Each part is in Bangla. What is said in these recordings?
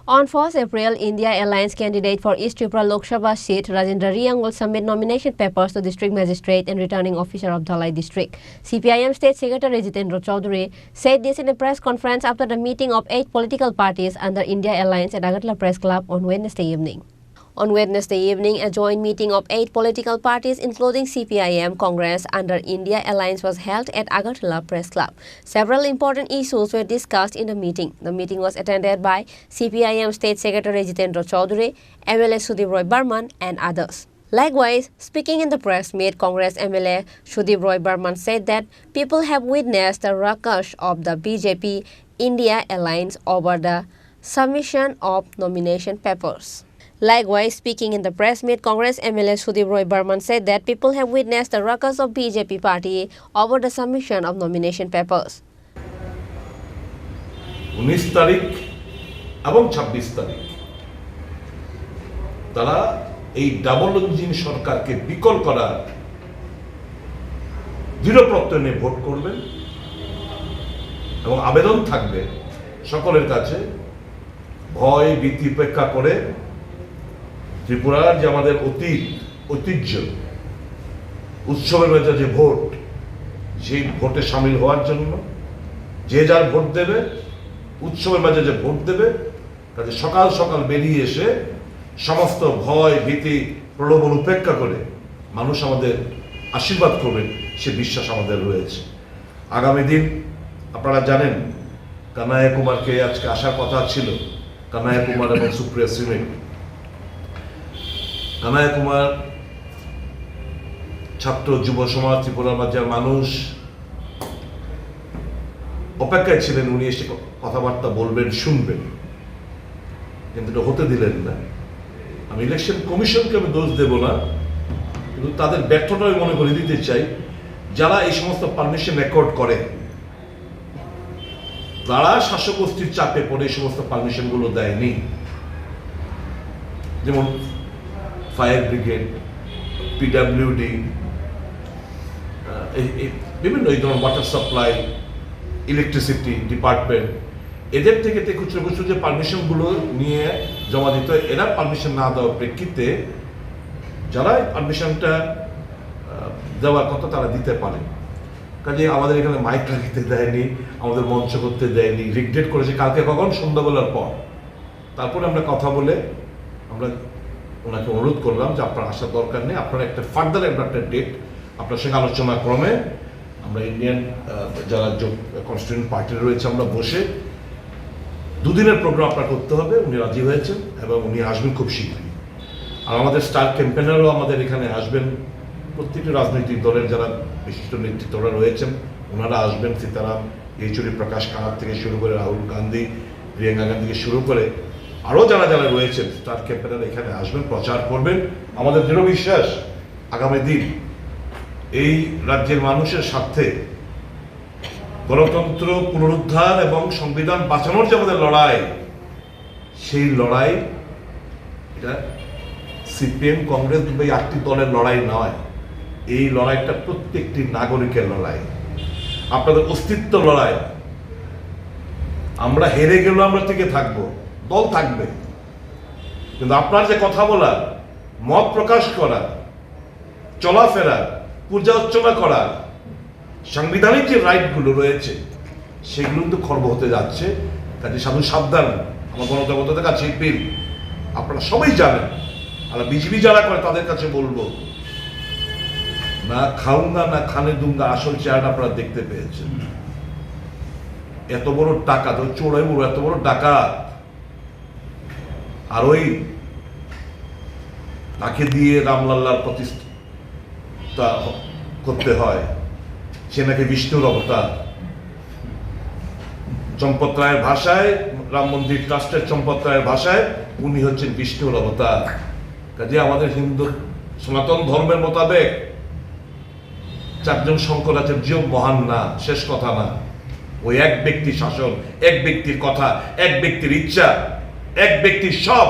On 1st April, India Alliance candidate for East Tripura Lok Sabha seat Rajendra Riang will submit nomination papers to District Magistrate and Returning Officer of Dhalai District. CPIM State Secretary Jitendra Chaudhary said this in a press conference after the meeting of 8 political parties under India Alliance at Agartala Press Club on Wednesday evening. On Wednesday evening, a joint meeting of 8 political parties including CPIM, Congress under India Alliance was held at Agartala Press Club. Several important issues were discussed in the meeting. The meeting was attended by CPIM State Secretary Jitendra Chaudhary, MLA Sudeep Roy Burman and others. Likewise, speaking in the press meet, Congress MLA Sudeep Roy Burman said that people have witnessed the ruckus of the BJP India Alliance over the submission of nomination papers. Likewise, speaking in the press meet, Congress MLA Sudeep Roy Burman said that people have witnessed the ruckus of BJP party over the submission of nomination papers. 19 তারিখ এবং 26 তারিখ তারা এই ডাবল ইঞ্জিন সরকারকে বিকল করার দৃঢ় প্রত্যয় নিয়ে ভোট করবেন এবং আবেদন থাকবে সকলের কাছে ভয় ভীতি উপেক্ষা করে ত্রিপুরার যে আমাদের ঐতিহ্য উৎসবের মেজাজে ভোট সেই ভোটে সামিল হওয়ার জন্য যে যার ভোট দেবে উৎসবের মেজাজে ভোট দেবে কাজে সকাল সকাল বেরিয়ে এসে সমস্ত ভয় ভীতি প্রলোভন উপেক্ষা করে মানুষ আমাদের আশীর্বাদ করবেন সে বিশ্বাস আমাদের রয়েছে। আগামী দিন আপনারা জানেন কানাইয়া কুমারকে আজকে আসার কথা ছিল, কানাইয়া কুমার এবং সুপ্রিয়া শ্রীমেক। কানাইয়া কুমার ছাত্র যুব সমাজ ত্রিপুরার মাঝের মানুষ অপেক্ষায় ছিলেন উনি এসে কথাবার্তা বলবেন শুনবেন, কিন্তু এটা হতে দিলেন না। আমি ইলেকশন কমিশনকে আমি দোষ দেব না, কিন্তু তাদের ব্যর্থতা আমি মনে করে দিতে চাই। যারা এই সমস্ত পারমিশন রেকর্ড করে তারা শাসক গোষ্ঠীর চাপে পড়ে এই সমস্ত পারমিশন গুলো দেয়নি। যেমন ফায়ার ব্রিগেড, পিডাব্লিউডি, বিভিন্ন এই ধরনের ওয়াটার সাপ্লাই, ইলেকট্রিসিটি ডিপার্টমেন্ট, এদের থেকে খুচরো খুচরো যে পারমিশন গুলো নিয়ে জমা দিত, এরা পারমিশন না দেওয়ার প্রেক্ষিতে যারা পারমিশনটা দেওয়ার কথা তারা দিতে পারে। কাজে আমাদের এখানে মাইক রাখতে দেয়নি, আমাদের মঞ্চ করতে দেয়নি, রিগ্রেট করেছে কালকে কখন সন্ধ্যাবেলার পর। তারপরে আমরা কথা বলে আমরা ওনাকে অনুরোধ করলাম যে আপনার আসার দরকার নেই, আপনারা একটা ফার্দার একটা ডেট আপনার সঙ্গে আলোচনা ক্রমে আমরা ইন্ডিয়ান যারা কনস্টিটিউয়েন্ট পার্টি রয়েছে আমরা বসে 2 দিনের প্রোগ্রাম আপনার করতে হবে। উনি রাজি হয়েছেন এবং উনি আসবেন খুব শীঘ্রই। আর আমাদের স্টার ক্যাম্পেনারও আমাদের এখানে আসবেন, প্রত্যেকটি রাজনৈতিক দলের যারা বিশিষ্ট নেতৃত্বরা রয়েছেন ওনারা আসবেন। সীতারাম ইয়েচুরি, প্রকাশ কারাত থেকে শুরু করে রাহুল গান্ধী, প্রিয়াঙ্কা গান্ধী থেকে শুরু করে আরও যারা যারা রয়েছেন স্টার ক্যাম্পেনার এখানে আসবেন, প্রচার করবেন। আমাদের দৃঢ় বিশ্বাস আগামী দিন এই রাজ্যের মানুষের স্বার্থে গণতন্ত্র পুনরুদ্ধার এবং সংবিধান বাঁচানোর যে আমাদের লড়াই, সেই লড়াই এটা সিপিএম কংগ্রেস এই 8টি দলের লড়াই নয়। এই লড়াইটা প্রত্যেকটি নাগরিকের লড়াই, আপনাদের অস্তিত্ব লড়াই। আমরা হেরে গেলেও আমরা টিকে থাকবো, দল থাকবে, কিন্তু আপনার যে কথা বলা, মত প্রকাশ করা, চলাফেরা, পূজা অর্চনা করা, সাংবিধানিক যে রাইটগুলো রয়েছে সেগুলো কিন্তু খর্ব হতে যাচ্ছে। কাজে সাবধান আমার গণতন্ত্রের কাছে পিল, আপনারা সবাই জানেন। আর বিজেপি যারা করে তাদের কাছে বলবো, না খাউঙ্গা না খানে দুঙ্গা আসল চেহারা আপনারা দেখতে পেয়েছেন। এত বড় ডাকাত, ওই চোরাই বড় এত বড় ডাকাত, আর ওই তাকে দিয়ে রামলাল্লার প্রতিষ্ঠা করতে হয়, সে নাকি বিষ্ণুর অবতার। চম্পত রায়ের ভাষায়, রাম মন্দির ট্রাস্টের চম্পত রায়ের ভাষায় উনি হচ্ছেন বিষ্ণুর অবতার। কাজে আমাদের হিন্দু সনাতন ধর্মের মোতাবেক 4 জন শঙ্করাচার্য মহান না, শেষ কথা না। ওই এক ব্যক্তির শাসন, এক ব্যক্তির কথা, এক ব্যক্তির ইচ্ছা, এক ব্যক্তির সব,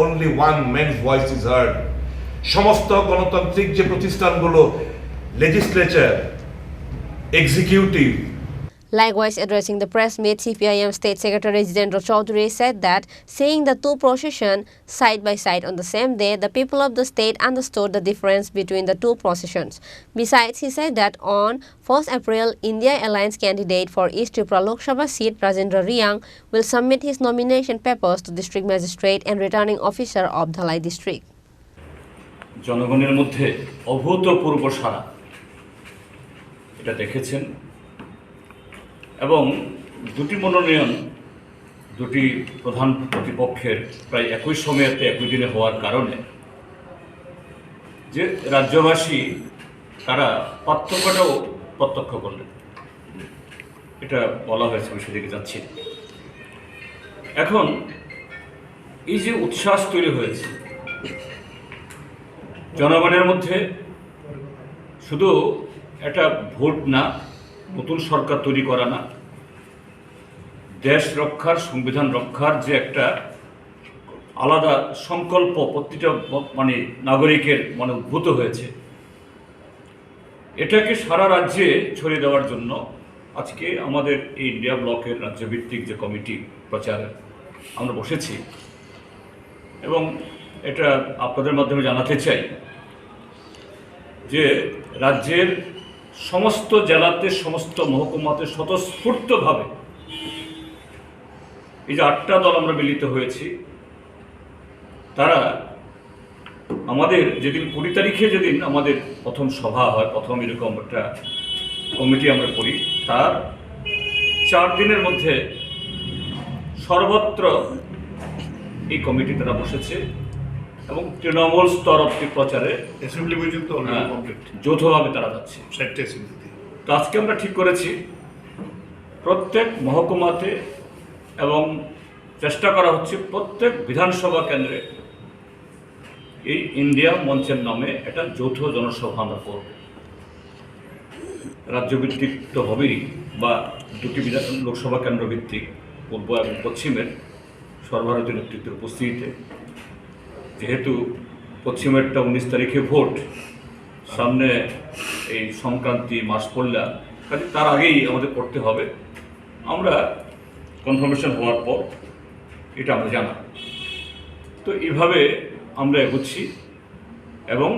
only one man's voice is heard। সমস্ত গণতান্ত্রিক যে প্রতিষ্ঠানগুলো, legislature, executive, Likewise, addressing the press meet, CPIM State Secretary Jitendra Chaudhary said that seeing the two processions side by side on the same day, the people of the state understood the difference between the two processions. Besides, he said that on 1st April, India Alliance candidate for East Tripura Lok Sabha seat Rajendra Riang will submit his nomination papers to District Magistrate and Returning Officer of Dhalai District. জনগণের মধ্যে অভূতপূর্ব সাড়া এটা দেখেছেন এবং দুটি মনোনয়ন দুটি প্রধান প্রতিপক্ষের প্রায় একই সময়েতে একই দিনে হওয়ার কারণে যে রাজ্যবাসী তারা পার্থক্যটাও প্রত্যক্ষ করলেন, এটা বলা হয়েছে, আমি সেদিকে যাচ্ছি। এখন এই যে উচ্ছ্বাস তৈরি হয়েছে জনগণের মধ্যে, শুধু একটা ভোট না, নতুন সরকার তৈরি করা না, দেশ রক্ষার, সংবিধান রক্ষার যে একটা আলাদা সংকল্প প্রতিটা নাগরিকের মনে উদ্ভূত হয়েছে, এটাকে সারা রাজ্যে ছড়িয়ে দেওয়ার জন্য আজকে আমাদের এই ইন্ডিয়া ব্লকের রাজ্যভিত্তিক যে কমিটি প্রচারে আমরা বসেছি এবং এটা আপনাদের মাধ্যমে জানাতে চাই যে রাজ্যের সমস্ত জেলাতে, সমস্ত মহকুমাতে স্বতঃস্ফূর্তভাবে এই যে 8টা দল আমরা মিলিত হয়েছি, তারা আমাদের যেদিন 20 তারিখে যেদিন আমাদের প্রথম সভা হয়, প্রথম এরকম একটা কমিটি আমরা করি, তার 4 দিনের মধ্যে সর্বত্র এই কমিটি তারা বসেছে এবং তৃণমূল স্তর অব্দি প্রচারে অ্যাসেম্বলি পর্যন্ত কমপ্লিট যৌথভাবে তারা যাচ্ছে। তো আজকে আমরা ঠিক করেছি প্রত্যেক মহকুমাতে এবং চেষ্টা করা হচ্ছে প্রত্যেক বিধানসভা কেন্দ্রে এই ইন্ডিয়া মঞ্চের নামে একটা যৌথ জনসভা আমরা করব। রাজ্যভিত্তিক তো হবেই, বা দুটি লোকসভা কেন্দ্র ভিত্তিক, পূর্ব এবং পশ্চিমের সর্বভারতীয় নেতৃত্বের উপস্থিতিতে। যেহেতু পশ্চিমেরটা 19 তারিখে ভোট, সামনে এই সংক্রান্তি মাস পড়লা, কাজে তার আগেই আমাদের করতে হবে। আমরা কনফার্মেশন হওয়ার পর এটা আমরা জানা। তো এইভাবে আমরা এগোচ্ছি এবং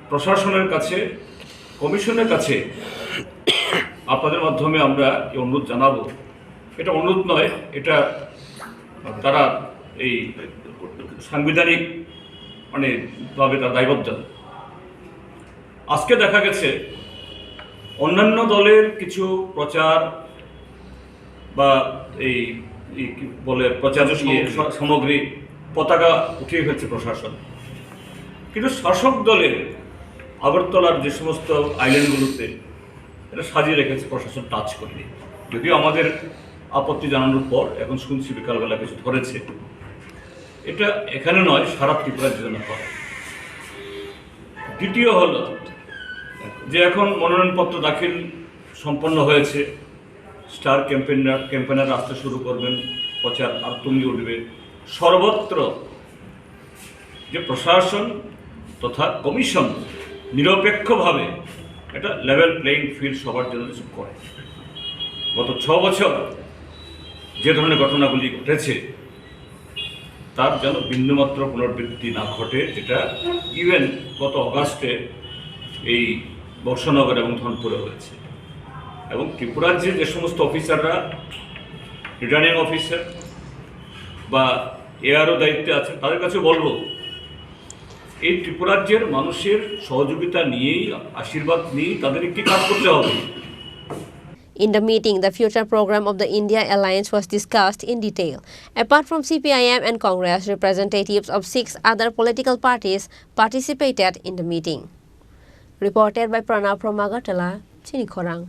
প্রশাসনের কাছে, কমিশনের কাছে আপনাদের মাধ্যমে আমরা এই অনুরোধ জানাবো। এটা অনুরোধ নয়, এটা তারা এই সাংবিধানিক ভাবে তারা দায়বদ্ধ। আজকে দেখা গেছে অন্যান্য দলের কিছু প্রচার বা এই বলে প্রচার সামগ্রী, পতাকা উঠিয়ে ফেলছে প্রশাসন, কিন্তু শাসক দলের আগরতলার যে সমস্ত আইল্যান্ডগুলোতে এটা সাজিয়ে রেখেছে প্রশাসন, টাচ করেনি। যদিও আমাদের আপত্তি জানানোর পর এখন শুনছি বিকালবেলা কিছু ধরেছে। এটা এখানে নয়, সারা ত্রিপুরার জন্য করে। দ্বিতীয় হলো যে এখন মনোনয়নপত্র দাখিল সম্পন্ন হয়েছে, স্টার ক্যাম্পেনার আসতে শুরু করবেন, প্রচার আর তুঙ্গে উঠবে। সর্বত্র যে প্রশাসন তথা কমিশন নিরপেক্ষভাবে এটা লেভেল প্লেইং ফিল্ড সবার জন্য করে। গত 6 বছর যে ধরনের ঘটনাগুলি ঘটেছে তার যেন বিন্দুমাত্র পুনরাবৃত্তি না ঘটে, যেটা ইভেন গত অগাস্টে এই বর্ষনগর এবং ধনপুরে হয়েছে। এবং ত্রিপুরার যে সমস্ত অফিসাররা, রিটার্নিং অফিসার বা এআরও দায়িত্বে আছে, তাদের কাছে বলবো এই ত্রিপুরাজ্যের মানুষের সহযোগিতা নিয়েই, আশীর্বাদ নিয়েই তাদের একটি কাজ করতে হবে। In the meeting, the future program of the India Alliance was discussed in detail. Apart from CPIM and Congress, representatives of 6 other political parties participated in the meeting. Reported by Pranav from Agartala, Chinikhorang.